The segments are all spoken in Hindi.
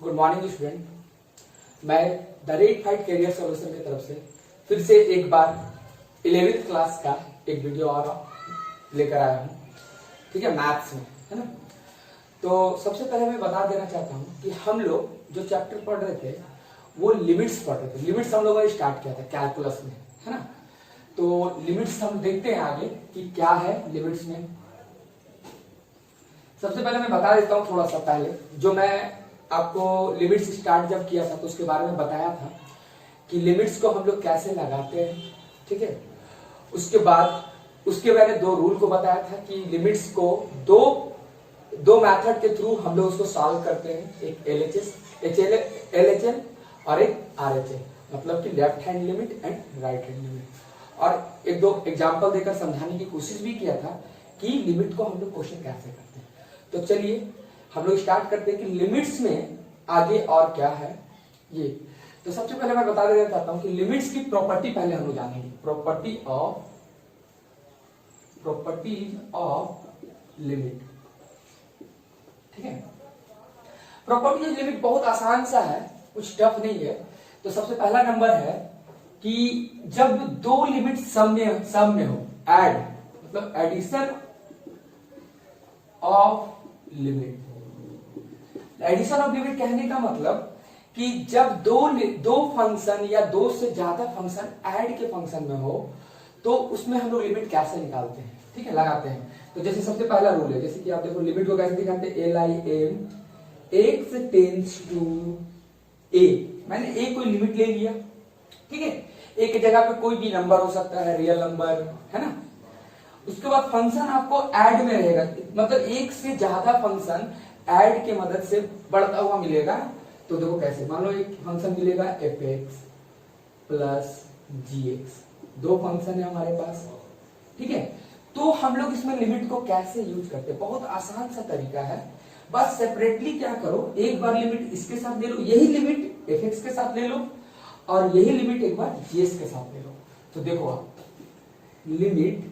Good morning student. मैं the rate fight career solution की तरफ से फिर से एक बार 11th क्लास का एक वीडियो और लेकर आया हूँ। ठीक है, मैथ्स में, है ना। तो सबसे पहले मैं बता देना चाहता हूँ कि हम लोग जो चैप्टर पढ़ रहे थे वो लिमिट्स पढ़ रहे थे। लिमिट्स हम लोगों ने स्टार्ट किया था कैलकुलस में, है ना। तो लिमिट्स हम देखते हैं आगे कि क्या है लिमिट्स में। सबसे पहले मैं बता देता हूँ थोड़ा सा पहले, जो मैं आपको लिमिट्स स्टार्ट जब किया था तो उसके बारे में बताया था कि लिमिट्स को हम लोग कैसे लगाते हैं। ठीक है, उसके बाद उसके मैंने दो रूल को बताया था कि लिमिट्स को दो मेथड के थ्रू हम लोग उसको सॉल्व करते हैं, एक LHS और एक RHS, मतलब कि left hand limit and right hand limit. और एक दो एग्जांपल देकर समझाने की कोशिश भी किया था कि लिमिट को हम लोग क्वेश्चन कैसे करते हैं। तो चलिए हम लोग स्टार्ट करते हैं कि लिमिट्स में आगे और क्या है ये। तो सबसे पहले मैं बता देना चाहता हूं कि लिमिट्स की प्रॉपर्टी पहले हम लोग जानेंगे। Properties of limit. ठीक है, प्रॉपर्टी ऑफ लिमिट बहुत आसान सा है, कुछ टफ नहीं है। तो सबसे पहला नंबर है कि जब दो लिमिट सम में हो, ऐड मतलब addition of limit. Addition of limit कहने का मतलब कि जब दो फंक्शन या दो से ज्यादा फंक्शन ऐड के फंक्शन में हो तो उसमें हम लोग लिमिट कैसे निकालते हैं, ठीक है, लगाते हैं। तो जैसे सबसे पहला रूल है, जैसे कि आप देखो लिमिट को कैसे दिखाते हैं, LIM x tends to a। मैंने a कोई लिमिट ले लिया, ठीक है, a की जगह पे कोई भी नंबर हो सकता है, रियल नंबर, है ना। उसके बाद फंक्शन आपको ऐड में रहेगा, मतलब एक से ज्यादा फंक्शन ऐड के मदद से बढ़ता हुआ मिलेगा। तो देखो कैसे, मान लो एक फंक्शन मिलेगा fx प्लस gx, दो फंक्शन है हमारे पास, ठीक है। तो हम लोग इसमें लिमिट को कैसे यूज करते हैं, बहुत आसान सा तरीका है। बस सेपरेटली क्या करो, एक बार लिमिट इसके साथ ले लो, यही लिमिट fx के साथ ले लो, और यही लिमिट एक बार gx के साथ ले लो। तो देखो आप, limit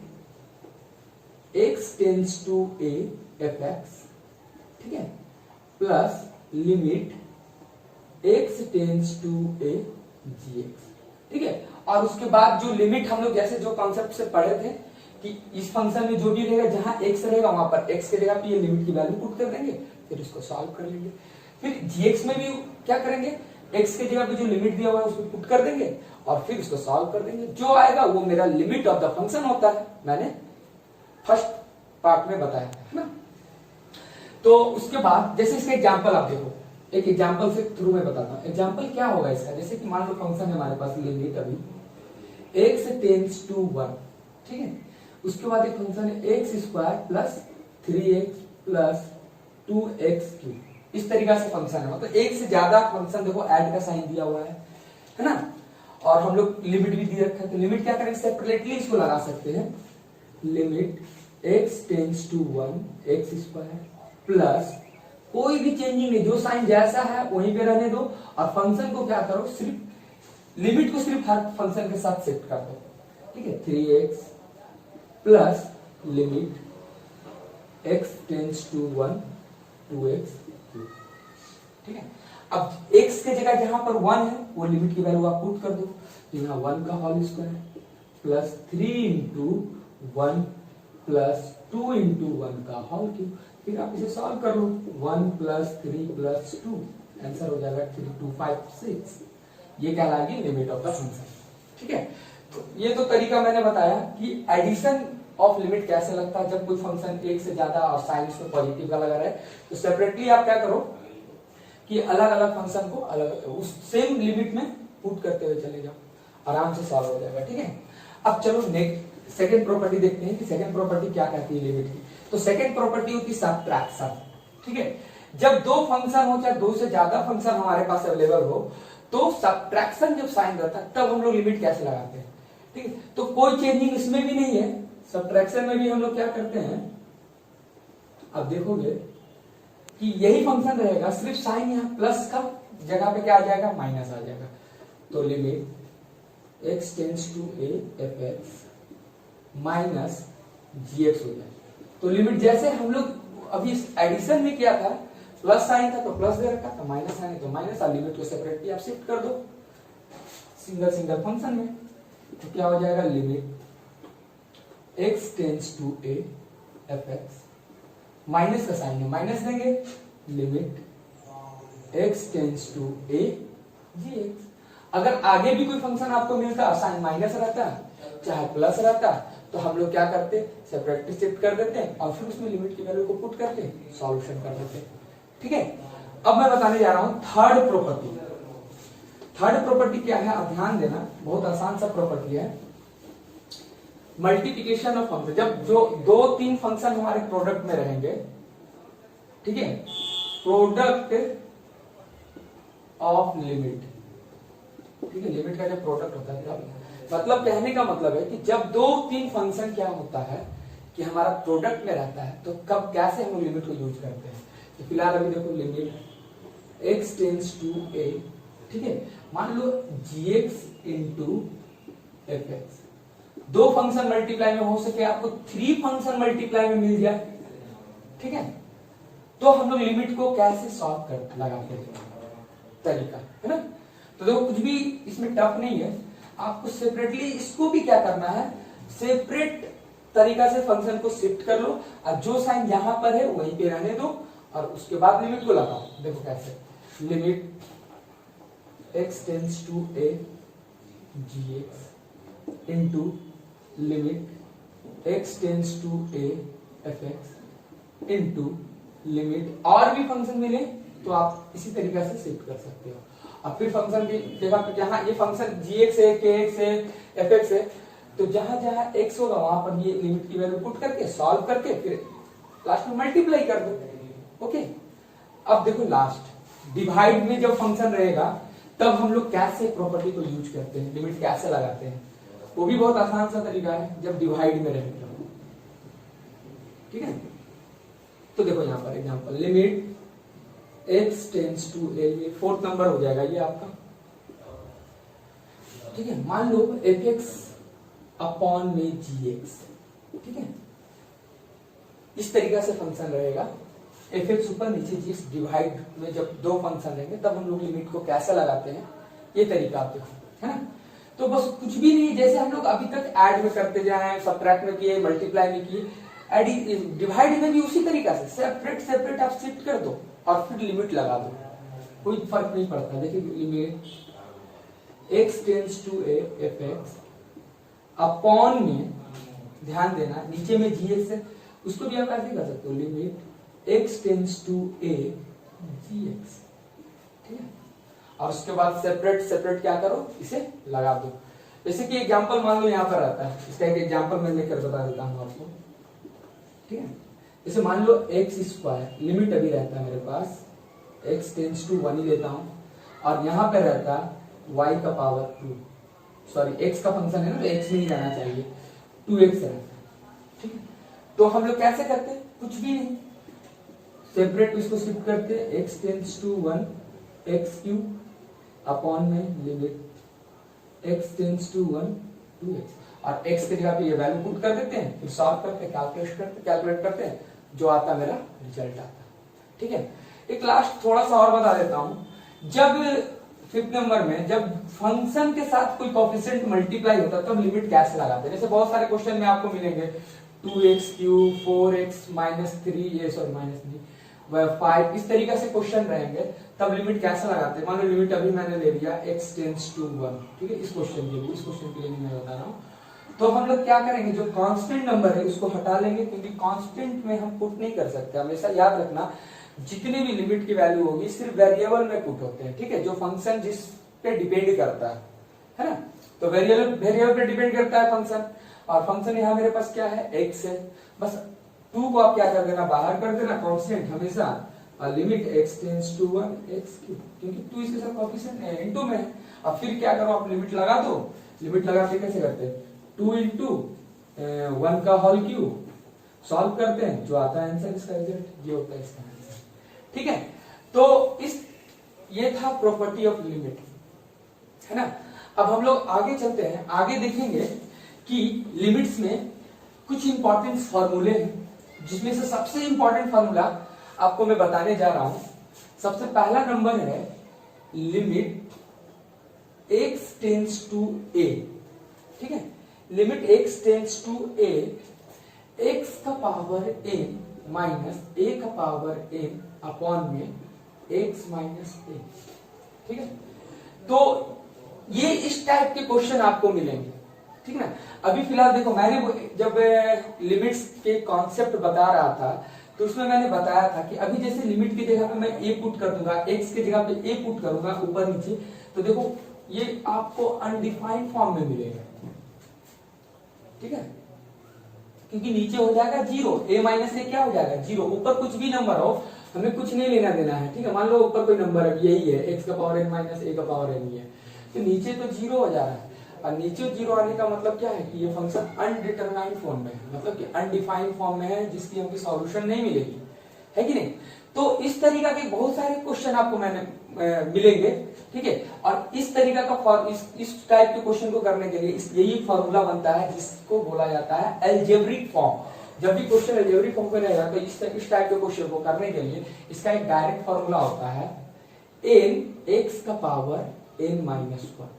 x tends to a fx, ठीक है, plus limit x tends to a gx, ठीक है। और उसके बाद जो लिमिट हम लोग जैसे जो कॉन्सेप्ट से पढ़े थे कि इस फंक्शन में जो भी रहेगा, जहां x रहेगा वहां पर x के जगह पे ये लिमिट की वैल्यू पुट कर देंगे, फिर इसको सॉल्व कर लेंगे। फिर gx में भी क्या करेंगे, x के जगह पे जो लिमिट दिया हुआ है उसको पुट कर देंगे और फिर इसको सॉल्व कर देंगे। जो आएगा वो मेरा लिमिट ऑफ द फंक्शन होता है, मैंने फर्स्ट पार्ट में बताया है ना। तो उसके बाद जैसे इसका एग्जांपल आप देखो, एक एग्जांपल से थ्रू में बताता हूं। एग्जांपल क्या होगा इसका, जैसे कि मान लो फंक्शन है हमारे पास लिमिट अभी x टेंड्स टू 1, ठीक है। उसके बाद एक फंक्शन है x square plus 3x plus 2x3। इस तरीका से फंक्शन है, मतलब एक से ज्यादा फंक्शन देखो ऐड का साइन दिया हुआ है ना। और हम लोग लिमिट भी दिए रखा है, तो लिमिट क्या करेंगे, सेपरेटली इसको लगा सकते हैं। Limit x tends to 1 x square plus कोई भी चेंजिंग नहीं, जो साइन जैसा है वहीं पे रहने दो, और फंक्शन को क्या करो, सिर्फ लिमिट को सिर्फ हर फंक्शन के साथ शिफ्ट कर दो, ठीक है। 3x plus limit x tends to 1 2x3, ठीक है। अब x के जगह जहां पर 1 है वो लिमिट की वैल्यू आप पुट कर दो, तो यहाँ 1 का whole square plus 3 into 1 plus 2 into 1 का होल क्यूब। फिर आप इसे सॉल्व कर लो, 1 प्लस 3 प्लस 2, आंसर हो जाएगा 3 2 5 6। ये कहलाएगी लिमिट ऑफ द फंक्शन, ठीक है। तो ये तो तरीका मैंने बताया कि एडिशन ऑफ लिमिट कैसे लगता है जब कोई फंक्शन एक से ज्यादा और साइन इसमें पॉजिटिव का लगा रहे। तो सेपरेटली आप क्या करो कि अलग अलग फंक्शन को अलग उस सेम लिमिट में पुट करते हुए चले जाओ, आराम से सॉल्व हो जाएगा, ठीक है। अब चलो नेक्स्ट सेकंड प्रॉपर्टी देखते हैं कि सेकंड प्रॉपर्टी क्या कहती है लिमिट की। तो सेकंड प्रॉपर्टी होती है सबट्रैक्शन, ठीक है। जब दो फंक्शन हो, चाहे दो से ज्यादा फंक्शन हमारे पास अवेलेबल हो, तो सबट्रैक्शन जब साइन रहता है तब हम लोग लिमिट कैसे लगाते हैं, ठीक है। तो कोई चेंजिंग इसमें भी नहीं है, सबट्रैक्शन में भी हम लोग क्या करते हैं, अब देखोगे कि यही फंक्शन रहेगा, सिर्फ साइन यहाँ प्लस का जगह पे क्या आ जाएगा, माइनस आ जाएगा। तो limit x tends to a fx minus gx हो जाएगा। तो लिमिट जैसे हम लोग अभी एडिशन में किया था, प्लस साइन था तो प्लस दे रखा था, माइनस साइन है तो माइनस, और लिमिट को सेपरेटली आप शिफ्ट कर दो सिंगल सिंगल फंक्शन में, तो क्या हो जाएगा, limit x tends to a f x, minus का साइन है माइनस देंगे, limit x tends to a g x. अगर आगे भी कोई फंक्शन आपको मिलता, साइन माइनस रहता चाहे प्लस रहता, तो हम लोग क्या करते, सेपरेटली शिफ्ट कर देते हैं और फिर उसमें लिमिट की वैल्यू को पुट करके सॉल्यूशन कर देते। ठीक है, अब मैं बताने जा रहा हूं थर्ड प्रॉपर्टी। थर्ड प्रॉपर्टी क्या है, आप ध्यान देना, बहुत आसान सा प्रॉपर्टी है, मल्टीप्लिकेशन ऑफ फंक्शन। जब जो 2-3 फंक्शन हमारे प्रोडक्ट में रहेंगे, ठीक है, प्रोडक्ट ऑफ लिमिट, ठीक है, लिमिट का जब प्रोडक्ट होता है, मतलब कहने का मतलब है कि जब 2-3 फंक्शन क्या होता है कि हमारा प्रोडक्ट में रहता है, तो कब कैसे हम लिमिट को यूज करते हैं। तो फिलहाल अभी देखो, limit x tends to a, ठीक है, मान लो gx into f x, 2 function multiply में हो सके आपको 3 फंक्शन मल्टीप्लाई में मिल जाए, ठीक है, तो हम लोग लिमिट को कैसे सॉल्व कर लगाते हैं, तरीका है ना। तो देखो कुछ भी इसमें टफ नहीं है, आपको सेपरेटली इसको भी क्या करना है, सेपरेट तरीका से फंक्शन को शिफ्ट कर लो, और जो साइन यहां पर है वहीं पे रहने दो, और उसके बाद लिमिट को लगाओ। देखो कैसे, limit x tends to a gx into limit x tends to a fx into limit, और भी फंक्शन मिले तो आप इसी तरीका से शिफ्ट कर सकते हो। अब फिर फंक्शन भी देखा, जहां ये फंक्शन gx है, kx है, fx है, तो जहां जहां x होगा वहां पर ये लिमिट की वैल्यू पुट करके सॉल्व करके फिर लास्ट में मल्टीप्लाई कर दो। ओके, अब देखो लास्ट डिवाइड में जब फंक्शन रहेगा तब हम लोग कैसे प्रॉपर्टी को यूज करते हैं, लिमिट कैसे लगाते हैं, वो भी बहुत आसान सा तरीका है जब डिवाइड में रहेगा। ठीक है, तो देखो यहां पर example, limit x tends to a, ये 4th नंबर हो जाएगा ये आपका। ठीक है, मान लो fx अपॉन में gx, ठीक है, इस तरीका से फंक्शन रहेगा, fx ऊपर नीचे gx, डिवाइड में जब 2 फंक्शन रहेंगे तब हम लोग लिमिट को कैसे लगाते हैं, ये तरीका आप देखो, है ना। तो बस कुछ भी नहीं, जैसे हम लोग अभी तक ऐड में करते जाए, सब्ट्रैक्ट में किए, मल्टीप्लाई में किए, डिवाइड में भी उसी तरीका से सेपरेट सेपरेट आप शिफ्ट कर दो और फिर लिमिट लगा दो, कोई फर्क नहीं पड़ता। देखिए limit x tends to a f x upon में, ध्यान देना नीचे में gx है, उसको भी आप ऐसे कर सकते हो, limit x tends to a gx, ठीक है, और उसके बाद सेपरेट सेपरेट क्या करो, इसे लगा दो। जैसे कि एग्जांपल मान लो यहाँ पर आता है, इसका एक एग्जांपल मैं लेकर बता देता हूँ आपको। ठीक है, जैसे मान लो एक्स स्क्वायर, लिमिट अभी रहता है मेरे पास x टेंस टू 1 ही लेता हूं, और यहां पे रहता y का पावर 2, सॉरी x का फंक्शन है ना तो x में ही रहना चाहिए, 2x रहता है। ठीक है, तो हम लोग कैसे करते हैं, कुछ भी नहीं, सेपरेट इसको शिफ्ट करते हैं, x tends to 1 x cube upon में limit x tends to 1 2x, और x की जगह पे ये वैल्यू पुट कर देते हैं, फिर सॉल्व करते हैं, कैलकुलेट करते हैं, जो आता मेरा रिजल्ट आता। ठीक है, एक लास्ट थोड़ा सा और बता देता हूं, जब 5th नंबर में जब फंक्शन के साथ कोई कोएफिशिएंट मल्टीप्लाई होता है तब लिमिट कैसे लगाते हैं। जैसे बहुत सारे क्वेश्चन में आपको मिलेंगे 2x क्यूब 4x माइनस 3, ये सॉरी माइनस नहीं 5, इस तरीके से क्वेश्चन रहेंगे, तब लिमिट कैसे लगाते हैं। मान लो लिमिट अभी मैंने ले लिया x टेंस टू 1, ठीक है, इस क्वेश्चन के लिए, इस क्वेश्चन के लिए मैं बता रहा हूँ। तो हम लोग क्या करेंगे, जो कांस्टेंट नंबर है उसको हटा लेंगे, क्योंकि कांस्टेंट में हम पुट नहीं कर सकते। हमेशा याद रखना, जितनी भी लिमिट की वैल्यू होगी सिर्फ वेरिएबल में पुट होते हैं। ठीक है, जो फंक्शन जिस पे डिपेंड करता है ना, तो वेरिएबल पे डिपेंड करता है फंक्शन, और फंक्शन यहाँ मेरे पास क्या है, x है, बस 2 को आप क्या कर देना, बाहर कर देना, कांस्टेंट हमेशा, और limit x tends to 1 x cube, क्योंकि 2 इसके साथ कोएफिशिएंट है, इनटू में है। अब फिर क्या करो, आप लिमिट लगा दो, लिमिट लगाते कैसे करते हैं, 2 इंटू 1 का होल क्यूब, सॉल्व करते हैं, जो आता है आंसर, इसका रिजल्ट ये होता है इसका आंसर। ठीक है, तो ये था प्रॉपर्टी ऑफ लिमिट, है ना। अब हम लोग आगे चलते हैं, आगे देखेंगे कि लिमिट्स में कुछ इंपॉर्टेंट फॉर्मूले हैं, जिसमें से सबसे इंपॉर्टेंट फॉर्मूला आपको मैं बताने जा रहा हूं, सबसे पहला नंबर है limit x tends to a, ठीक है, limit x tends to a, x का पावर n माइनस a का पावर n अपॉन में x माइनस a, ठीक है। तो ये इस टाइप के क्वेश्चन आपको मिलेंगे, ठीक ना। अभी फिलहाल देखो, मैंने जब लिमिट्स के कॉन्सेप्ट बता रहा था तो उसमें मैंने बताया था कि अभी जैसे लिमिट की जगह पे मैं a पुट कर दूंगा, x की जगह पे a पुट करूंगा ऊपर नीचे, तो देखो ये आपको अनडिफाइंड फॉर्म में मिलेगा, ठीक है, क्योंकि नीचे हो जाएगा जीरो, a माइनस ए क्या हो जाएगा जीरो, ऊपर कुछ भी नंबर हो हमें कुछ नहीं लेना देना है, ठीक है। मान लो ऊपर कोई नंबर है यही है, x का पावर n माइनस a का पावर n है, तो नीचे तो जीरो हो जा रहा है, और नीचे जीरो आने का मतलब क्या है कि ये फंक्शन अनडिटरमाइंड फॉर्म में है, मतलब कि अनडिफाइंड फॉर्म में है जिसकी हमको सॉल्यूशन नहीं मिलेगी, है कि नहीं। तो इस तरीका के बहुत सारे क्वेश्चन आपको मैंने मिलेंगे, ठीक है। और इस तरीका का इस टाइप के क्वेश्चन को करने के लिए यही फॉर्मूला बनता है जिसको बोला जाता है एल्जेब्रिक फॉर्म। जब भी क्वेश्चन एल्जेब्रिक फॉर्म में रहेगा तो इस टाइप के क्वेश्चन को करने के लिए इसका एक डायरेक्ट फॉर्मूला होता है n x का पावर n माइनस 1,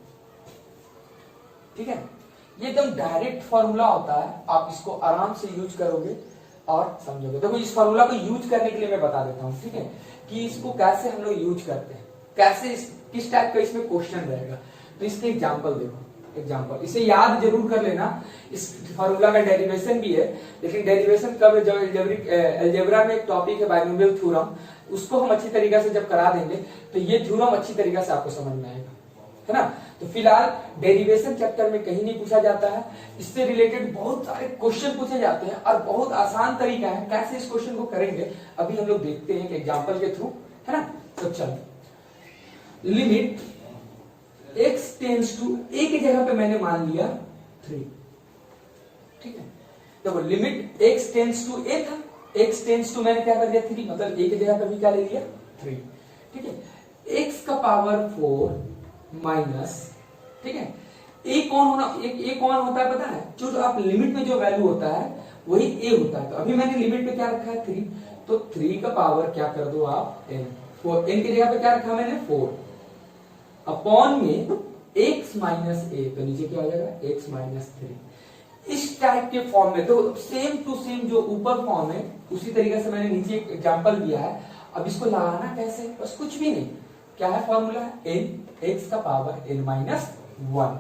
ठीक है। ये एकदम डायरेक्ट फॉर्मूला होता है, आप इसको आराम से यूज करोगे और समझोगे। देखो इस फॉर्मूला को यूज करने के लिए मैं बता देता हूँ, ठीक है, कि इसको कैसे हम लोग यूज करते हैं, कैसे किस टाइप का इसमें क्वेश्चन रहेगा। तो इसके एग्जांपल देखो, एग्जांपल इसे याद जरूर कर लेना। इस फॉर्मूला का डेरिवेशन भी है, लेकिन डेरिवेशन कब, जब अलजेब्रा में एक टॉपिक है बाइनोमियल थ्योरम, उसको हम अच्छी तरीके से जब करा देंगे तो ये थ्योरम अच्छी तरीके से आपको समझ में आएगा, है ना। तो फिलहाल डेरिवेशन चैप्टर में कहीं नहीं पूछा जाता है, इससे रिलेटेड बहुत सारे क्वेश्चन पूछे जाते हैं और बहुत आसान तरीका है कैसे इस क्वेश्चन को करेंगे, अभी हम लोग देखते हैं एक एग्जांपल के थ्रू, है ना। तो चलो, limit x tends to a की जगह पे मैंने मान लिया 3, ठीक है। देखो limit x tends to a था, x टेंस टू मैंने क्या कर दिया 3, मतलब a की जगह पे भी क्या ले लिया 3, ठीक है। x का पावर 4 माइनस, ठीक है, a कौन होता है पता है, जो आप लिमिट में जो वैल्यू होता है वही a होता है। तो अभी मैंने लिमिट पे क्या रखा है 3, तो 3 का पावर क्या कर दो आप n, 4, n की जगह पे क्या रखा मैंने 4 अपॉन में x माइनस a, तो नीचे क्या हो जाएगा x माइनस 3। इस टाइप के फॉर्म में, तो सेम टू सेम जो ऊपर फॉर्म है उसी तरीके से मैंने नीचे एक एग्जांपल दिया है। अब इसको लगाना कैसे, बस कुछ भी नहीं, क्या है फॉर्मूला, n x का पावर n माइनस 1,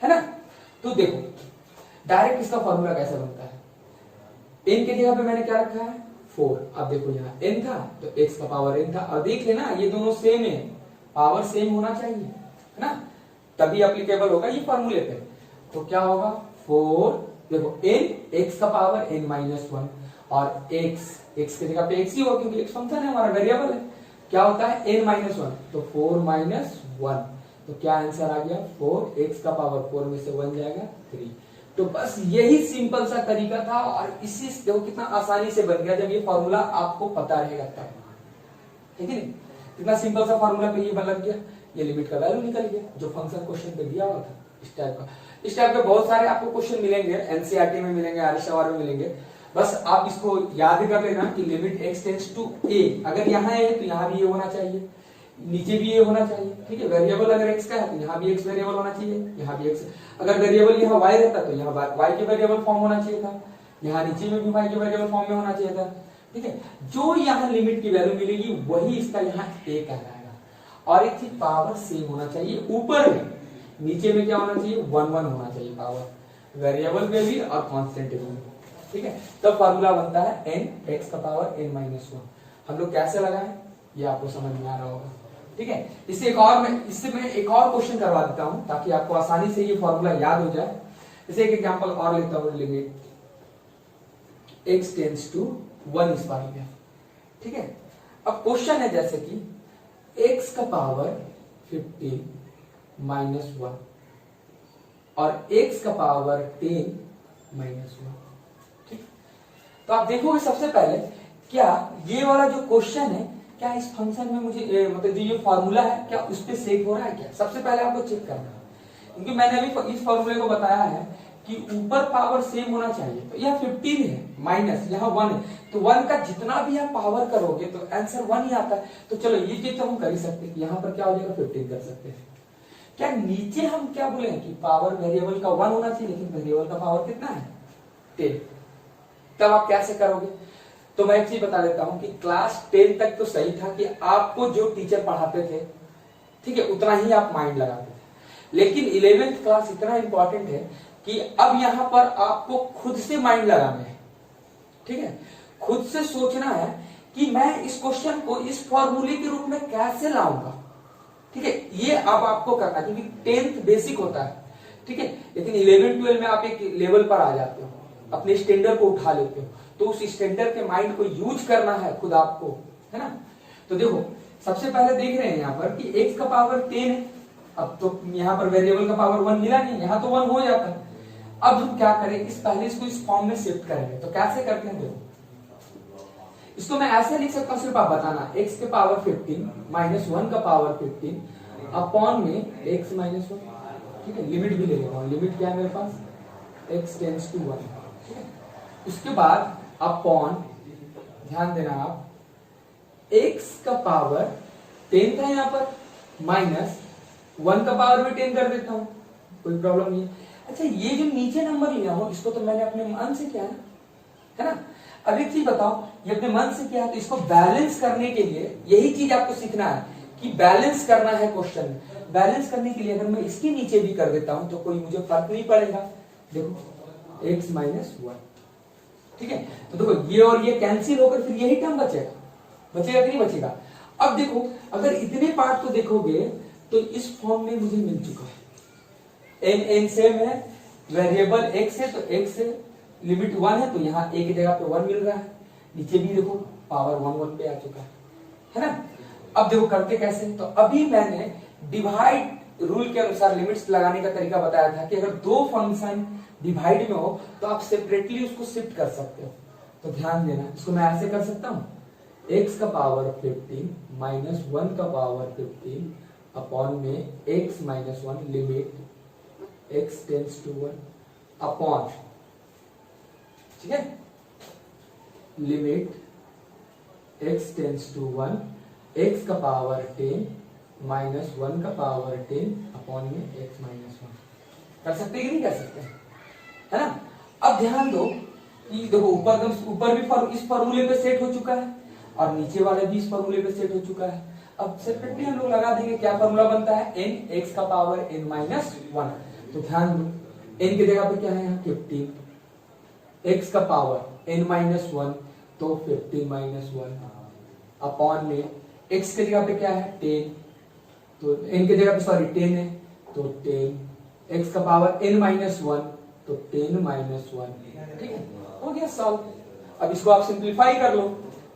है ना। तो देखो डायरेक्ट इसका फॉर्मूला कैसे बनता है, n की जगह पे मैंने क्या रखा है 4, अब देखो यहाँ n था तो x का पावर n था, और देख लेना ये दोनों सेम है, पावर सेम होना चाहिए, है ना, तभी एप्लीकेबल होगा ये फॉर्मूले पे। तो क्या होगा 4, देखो n x का पावर n माइनस 1 और x की जगह पे x ही होगा क्योंकि x फंक्शन है हमारा, वेरिएबल है, क्या होता है n माइनस 1, तो 4 माइनस 1, तो क्या आंसर आ गया 4, x का पावर 4 में से 1 जाएगा 3। तो बस यही सिंपल सा तरीका था, और इसी देखो कितना आसानी से बन गया जब ये फॉर्मूला आपको पता रहेगा तब, ठीक है। कितना सिंपल सा फॉर्मूला पे ये लग गया, ये लिमिट का वैल्यू निकल गया जो फंक्शन क्वेश्चन पे दिया हुआ था। इस टाइप के बहुत सारे आपको क्वेश्चन मिलेंगे, एनसीईआरटी में मिलेंगे, आरएसआर में मिलेंगे। बस आप इसको याद कर लेना कि limit x tends to a, अगर यहाँ है तो यहाँ भी ये होना चाहिए, नीचे भी ये होना चाहिए, ठीक है। वेरिएबल अगर x का है तो यहाँ भी x वेरिएबल होना चाहिए, यहाँ भी x, अगर वेरिएबल यहाँ y रहता तो यहाँ y के वेरिएबल फॉर्म होना चाहिए था, यहाँ नीचे में भी y के वेरिएबल फॉर्म में होना चाहिए था, ठीक है। जो यहाँ लिमिट की वैल्यू मिलेगी वही इसका यहाँ a कहलाएगा, और एक चीज पावर सेम होना चाहिए ऊपर में, नीचे में क्या होना चाहिए 1 1 होना चाहिए पावर, वेरिएबल में भी और कांस्टेंट में भी, ठीक है। तब फॉर्मूला बनता है n x का पावर n माइनस 1। हम लोग कैसे लगाएं ये आपको समझ में आ रहा होगा, ठीक है। इससे मैं एक और क्वेश्चन करवा देता हूं ताकि आपको आसानी से ये फॉर्मूला याद हो जाए। इसे एक एग्जांपल और लेता हूं, लिमिट x टेंस टू 1 इस बार में, ठीक है। अब क्वेश्चन है जैसे कि x का पावर 15 माइनस 1 और x का पावर 10 माइनस 1, ठीक। तो आप देखोगे सबसे पहले क्या ये वाला जो क्वेश्चन है क्या इस फंक्शन में मुझे मतलब जो ये फॉर्मूला है क्या उस पे सेट हो रहा है क्या, सबसे पहले आपको चेक करना है, क्योंकि मैंने अभी इस फॉर्मूले को बताया है कि ऊपर पावर सेम होना चाहिए, तो यह 15 है माइनस यहाँ 1 है, तो 1 का जितना भी आप पावर करोगे तो आंसर 1 ही आता है। तो चलो ये चीज तो हम कर ही सकते हैं कि यहाँ पर क्या हो जाएगा 15 कर सकते हैं। क्या नीचे हम क्या बोले कि पावर वेरिएबल का 1 होना चाहिए, लेकिन वेरिएबल का पावर कितना है 10। तब आप कैसे करोगे, तो मैं एक चीज बता देता हूं कि क्लास 10 तक तो सही था कि आपको जो टीचर पढ़ाते थे ठीक है उतना ही आप माइंड लगाते थे, लेकिन 11th क्लास इतना इंपॉर्टेंट है कि अब यहां पर आपको खुद से माइंड लगाना है, ठीक है, खुद से सोचना है कि मैं इस क्वेश्चन को इस फॉर्मूले के रूप में कैसे लाऊंगा, ठीक है, ये अब आपको करना, क्योंकि 10th बेसिक होता है, ठीक है, लेकिन 11 12 में आप एक लेवल पर आ जाते हो, अपने स्टैंडर्ड को उठा लेते हो, तो उस स्टैंडर्ड के माइंड को यूज करना है खुद आपको, है ना। तो देखो सबसे पहले देख रहे हैं यहाँ पर कि x का पावर 10 है, अब तो यहाँ पर वेरिएबल का पावर 1 मिला नहीं, यहाँ तो 1 हो जाता है। अब हम क्या करें, इस पहले इसको इस फॉर्म में शिफ्ट करेंगे, तो कैसे करते हैं देखो, इसको मैं ऐसे लिख सकता हूँ, सिर्फ आप बताना x के पावर 15 माइनस 1 का पावर 15 अपॉन में x माइनस 1, ठीक है, लिमिट भी ले लेता हूँ, लिमिट क्या है मेरे पास x टेंड्स टू 1, ठीक है, उसके बाद अपॉन, ध्यान देना आप, x का पावर 10 था यहाँ पर, माइनस 1 का पावर भी 10 कर देता हूं, कोई प्रॉब्लम नहीं है। अच्छा ये जो नीचे नंबर लिया हो इसको तो मैंने अपने मन से किया है ना। अब एक चीज बताओ, ये अपने मन से किया है तो इसको बैलेंस करने के लिए यही चीज आपको सीखना है कि बैलेंस करना है क्वेश्चन में। बैलेंस करने के लिए अगर मैं इसके नीचे भी कर देता हूं तो कोई मुझे फर्क नहीं पड़ेगा, देखो x माइनस 1, ठीक है, तो देखो ये और ये कैंसिल होकर फिर यही टर्म बचेगा, बचेगा कि नहीं बचेगा। अब देखो अगर इतने पार्ट को देखोगे तो इस फॉर्म में मुझे मिल चुका है, n सेम है, वेरिएबल x है तो x से लिमिट 1 है, तो यहाँ a की जगह पे 1 मिल रहा है, नीचे भी देखो पावर 1 1 पे आ चुका है ना। अब देखो करते कैसे, तो अभी मैंने डिवाइड रूल के अनुसार लिमिट्स लगाने का तरीका बताया था कि अगर दो फंक्शन डिवाइड में हो तो आप सेपरेटली उसको शिफ्ट कर सकते हो। तो ध्यान देना, इसको मैं ऐसे कर सकता हूं, x का पावर 15 माइनस 1 का पावर 15 अपॉन में x minus 1 limit x tends to 1 upon, ठीक है, limit x tends to 1 x का पावर 10 माइनस 1 का पावर 10 अपॉन में x माइनस 1। कर सकते कि नहीं कर सकते, है ना। अब ध्यान दो कि देखो ऊपर भी इस फॉर्मूले पे सेट हो चुका है और नीचे वाले भी इस फॉर्मूले पे सेट हो चुका है। अब सेपरेटली हम लोग लगा देंगे, क्या फॉर्मूला बनता है, n x का पावर n माइनस 1। तो ध्यान दो n की जगह पे क्या है यहाँ 15, x का पावर n माइनस 1 तो 15 माइनस 1 अपॉन में x की जगह पे क्या है 10, तो n की जगह पे सॉरी 10 है तो 10, x का पावर n माइनस 1 तो 10 माइनस 1, ठीक है, हो गया सॉल्व। अब इसको आप सिंप्लीफाई कर लो,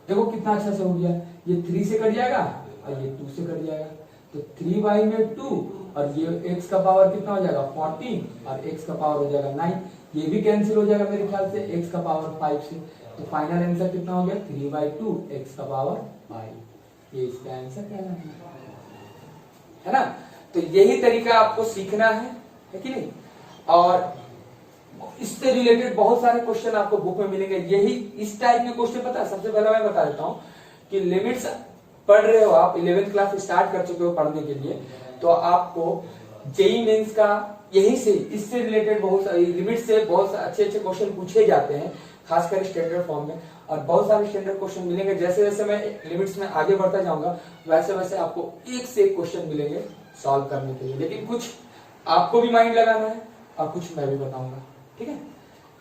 देखो कितना अच्छा से हो गया, ये 3 से कट जाएगा और ये 2 से कट जाएगा, तो 3y में 2 और ये x का पावर कितना हो जाएगा 14 और x का पावर हो जाएगा 9, ये भी कैंसिल हो जाएगा मेरे ख्याल से x का पावर 5 से, तो फाइनल आंसर कितना हो गया 3/2 x का पावर 5, ये इसका आंसर है ना। तो यही तरीका आपको सीखना है कि नहीं, और इससे रिलेटेड बहुत सारे क्वेश्चन आपको बुक में मिलेंगे। यही इस टाइप के क्वेश्चन पता है, सबसे पहले मैं बता देता हूं कि लिमिट्स पढ़ रहे हो आप, 11th क्लास स्टार्ट कर चुके हो पढ़ने के लिए, तो आपको जेईई मेंस का यही से इससे रिलेटेड बहुत सारी लिमिट से बहुत अच्छे अच्छे क्वेश्चन पूछे जाते हैं, खासकर स्टैंडर्ड फॉर्म में, और बहुत सारे स्टैंडर्ड क्वेश्चन मिलेंगे। जैसे जैसे मैं लिमिट्स में आगे बढ़ता जाऊंगा वैसे वैसे आपको एक से एक क्वेश्चन मिलेंगे सॉल्व करने के लिए, लेकिन कुछ आपको भी माइंड लगाना है और कुछ मैं भी बताऊंगा, ठीक है।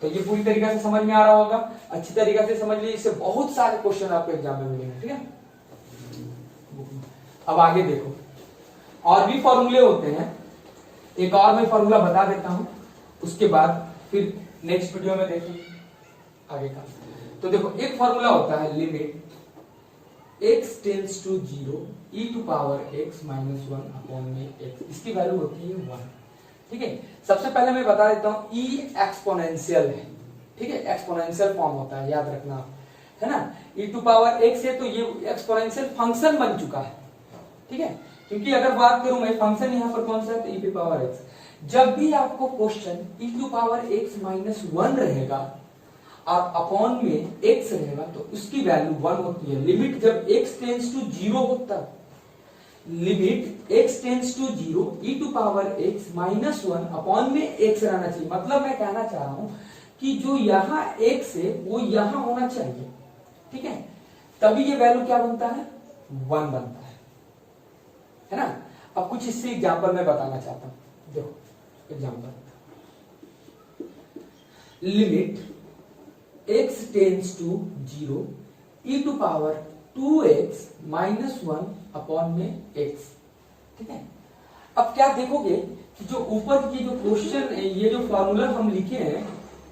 तो ये पूरी तरीके से समझ में आ रहा होगा, अच्छी तरीके से समझ लीजिए, इससे बहुत सारे क्वेश्चन आपको एग्जाम में मिलेंगे, ठीक है। अब आगे देखो, और भी फॉर्मूले होते हैं, एक और मैं फॉर्मूला बता देता हूं, उसके बाद फिर नेक्स्ट वीडियो में देखेंगे आगे का। तो देखो एक फॉर्मूला होता है limit x tends to 0 e to power x minus 1 upon में x, इसकी वैल्यू होती है 1, ठीक है। सबसे पहले मैं बता देता हूं e एक्सपोनेंशियल है, ठीक है, एक्सपोनेंशियल फॉर्म होता है, याद रखना आप, है ना। e टू पावर x है तो ये एक्सपोनेंशियल फंक्शन बन चुका है, ठीक है, क्योंकि अगर बात करूं मैं फंक्शन यहाँ पर कौन सा है तो e टू पावर x, जब भी आपको क्वेश्चन e⁻x-1 रहेगा और अपॉन में x रहेगा तो उसकी वैल्यू 1 होती है। लिमिट जब x टेंड्स टू 0 होता है, limit x tends to 0 e⁻x-1 upon में x रहना चाहिए। मतलब मैं कहना चाह रहा हूं कि जो यहां x है वो यहां होना चाहिए, ठीक है, तभी ये वैल्यू क्या बनता है, 1 बनता है ना। अब कुछ इससे एग्जांपल मैं बताना चाहता हूं। देखो example, limit x tends to 0 e⁻2x-1 upon में x, ठीक है। अब क्या देखोगे कि जो ऊपर ये जो क्वेश्चन, ये जो फॉर्मूला हम लिखे हैं,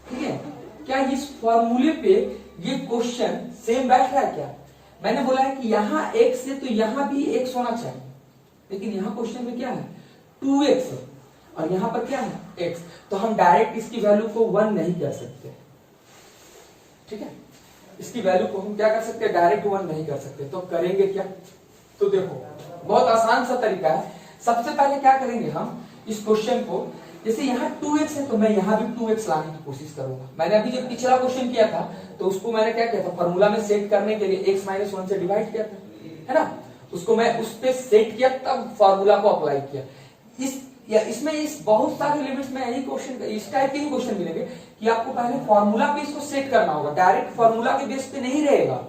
ठीक है, क्या इस फॉर्मूले पे ये क्वेश्चन सेम बैठ रहा है क्या? मैंने बोला है कि यहां x है तो यहां भी x होना चाहिए, लेकिन यहां क्वेश्चन में क्या है, 2x है और यहां पर क्या है, x। तो हम डायरेक्ट इसकी वैल्यू को 1 नहीं कर सकते, ठीक है, इसकी वैल्यू को हम क्या कर सकते हैं, डायरेक्ट 1 नहीं कर सकते। तो करेंगे क्या? तो देखो बहुत आसान सा तरीका है। सबसे पहले क्या करेंगे, हम इस क्वेश्चन को, जैसे यहाँ 2x है तो मैं यहाँ भी 2x लाने की कोशिश करूंगा। मैंने अभी जब पिछला क्वेश्चन किया था तो उसको मैंने क्या किया था, फॉर्मूला में सेट करने के लिए x-1 से डिवाइड किया था, है ना। उसको मैं उस पे सेट किया तब फॉर्मूला को अप्लाई किया। इसमें इस बहुत सारे लिमिट्स में यही क्वेश्चन, इस टाइप के ही क्वेश्चन मिलेंगे कि आपको पहले फॉर्मूला पे इसको सेट करना होगा, डायरेक्ट फॉर्मूला के बेस पे नहीं रहेगा,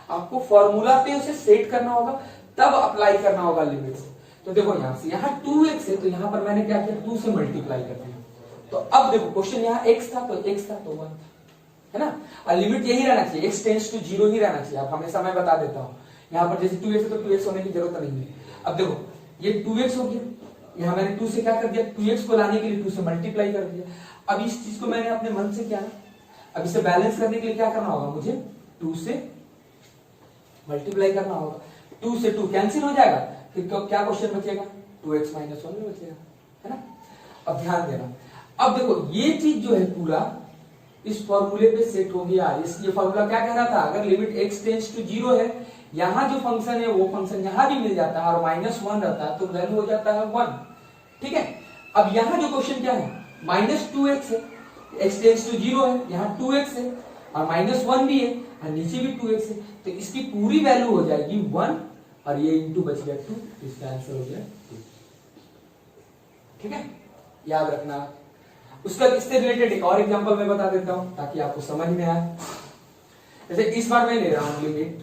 आपको फॉर्मूला पे उसे सेट करना होगा तब अप्लाई करना होगा लिमिट्स। तो देखो यहां से यहाँ 2x है तो यहां पर मैंने क्या किया, 2 से मल्टीप्लाई कर दिया। तो अब देखो क्वेश्चन यहाँ x था तो x था तो 1 था, है ना। और लिमिट यही रहना चाहिए, x टेंड्स टू 0 ही रहना चाहिए। आप हमेशा मैं बता देता हूँ, यहाँ पर जैसे 2x है तो 2x होने की जरूरत नहीं है। अब देखो ये 2x हो गया, यहाँ मैंने 2 से क्या कर दिया, 2x को लाने के लिए 2 से मल्टीप्लाई कर दिया। अब इस चीज को मैंने अपने मन से किया ना, अब इसे बैलेंस करने के लिए क्या करना होगा, मुझे 2 से मल्टीप्लाई करना होगा। 2 से 2 कैंसिल हो जाएगा, फिर क्या क्वेश्चन बचेगा, 2x-1 में बचेगा, है ना। अब ध्यान देना, अब देखो ये चीज जो है पूरा इस फॉर्मूले पे सेट हो गया। ये फॉर्मूला क्या कह रहा था, अगर लिमिट x टेंड्स टू 0 है, यहां जो फंक्शन है वो फंक्शन यहां भी मिल जाता है और -1 रहता है तो वैल्यू हो जाता है 1, ठीक है। अब यहां जो क्वेश्चन क्या है, -2x है, x टेंड्स टू 0 है, यहाँ 2x है और -1 भी है और नीचे भी 2x है, तो इसकी पूरी वैल्यू हो जाएगी 1 और ये इंटू बच गया 2, इसका आंसर हो गया 2, ठीक है, याद रखना। उसका इससे रिलेटेड एक और एग्जांपल मैं बता देता हूं ताकि आपको समझ में आए। जैसे इस बार मैं ले रहा हूं limit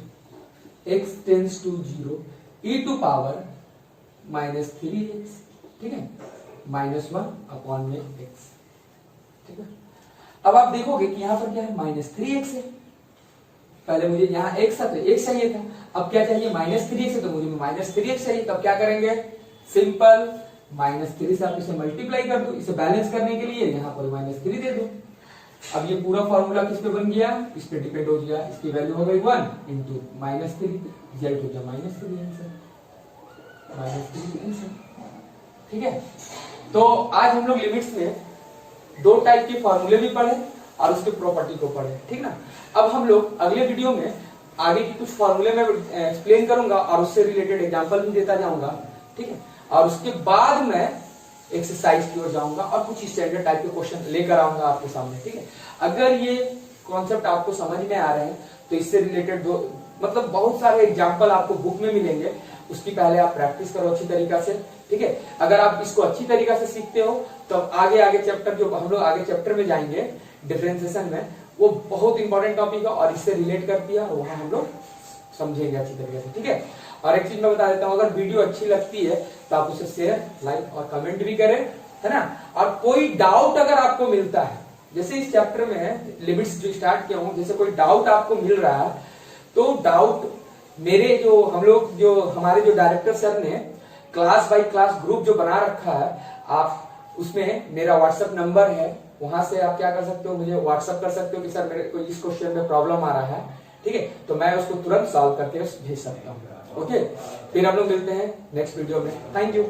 x tends to 0 e⁻−3x, ठीक है, -1 अपॉन में x, ठीक है। अब आप देखोगे कि यहां पर क्या है, -3x है। पहले मुझे यहाँ x था तो x चाहिए था, अब क्या चाहिए, -3x है तो मुझे -3x चाहिए। तब क्या करेंगे, सिंपल -3 से आप इसे मल्टीप्लाई कर दो, इसे बैलेंस करने के लिए यहाँ पर -3 दे दो। अब ये पूरा फॉर्मूला किस पे बन गया, इस पे डिपेंड हो गया, इसकी वैल्यू हो गई 1 इंटू -3, रिजल्ट हो गया -3 आंसर, ठीक है। तो आज हम लोग लिमिट्स में 2 टाइप के फॉर्मूले भी पढ़े और उसके प्रॉपर्टी को पढ़े, ठीक ना। अब हम लोग अगले वीडियो में आगे की कुछ फॉर्मूले में एक्सप्लेन करूंगा और उससे रिलेटेड एग्जांपल भी देता जाऊंगा, ठीक है। और उसके बाद मैं एक्सरसाइज की ओर जाऊंगा और कुछ स्टैंडर्ड टाइप के क्वेश्चन लेकर आऊंगा आपके सामने, ठीक है। अगर ये कॉन्सेप्ट आपको समझ में आ रहे हैं तो इससे रिलेटेड मतलब बहुत सारे एग्जांपल आपको बुक में मिलेंगे, उसकी पहले आप प्रैक्टिस करो अच्छी तरीका से, ठीक है। अगर आप इसको अच्छी तरीका से सीखते हो तो आगे चैप्टर, जो हम लोग आगे चैप्टर में जाएंगे डिफरेंशिएशन में, वो बहुत इंपॉर्टेंट टॉपिक है और इससे रिलेट करती है और वहां हम लोग समझेंगे अच्छी तरीके से, ठीक है। और एक चीज मैं बता देता हूँ, अगर वीडियो अच्छी लगती है तो आप उसे शेयर, लाइक और कमेंट भी करें, है ना। और कोई डाउट अगर आपको मिलता है, जैसे इस चैप्टर में लिमिट्स जो स्टार्ट किया हूं, जैसे कोई डाउट आपको मिल रहा है तो डाउट मेरे जो हमारे जो डायरेक्टर सर ने क्लास बाय क्लास ग्रुप जो बना रखा है, आप उसमें मेरा व्हाट्सएप नंबर है, वहां से आप क्या कर सकते हो, मुझे व्हाट्सएप कर सकते हो कि सर मेरे को इस क्वेश्चन में प्रॉब्लम आ रहा है, ठीक है, तो मैं उसको तुरंत सॉल्व करके भेज सकता हूँ, ओके। फिर हम लोग मिलते हैं नेक्स्ट वीडियो में, थैंक यू।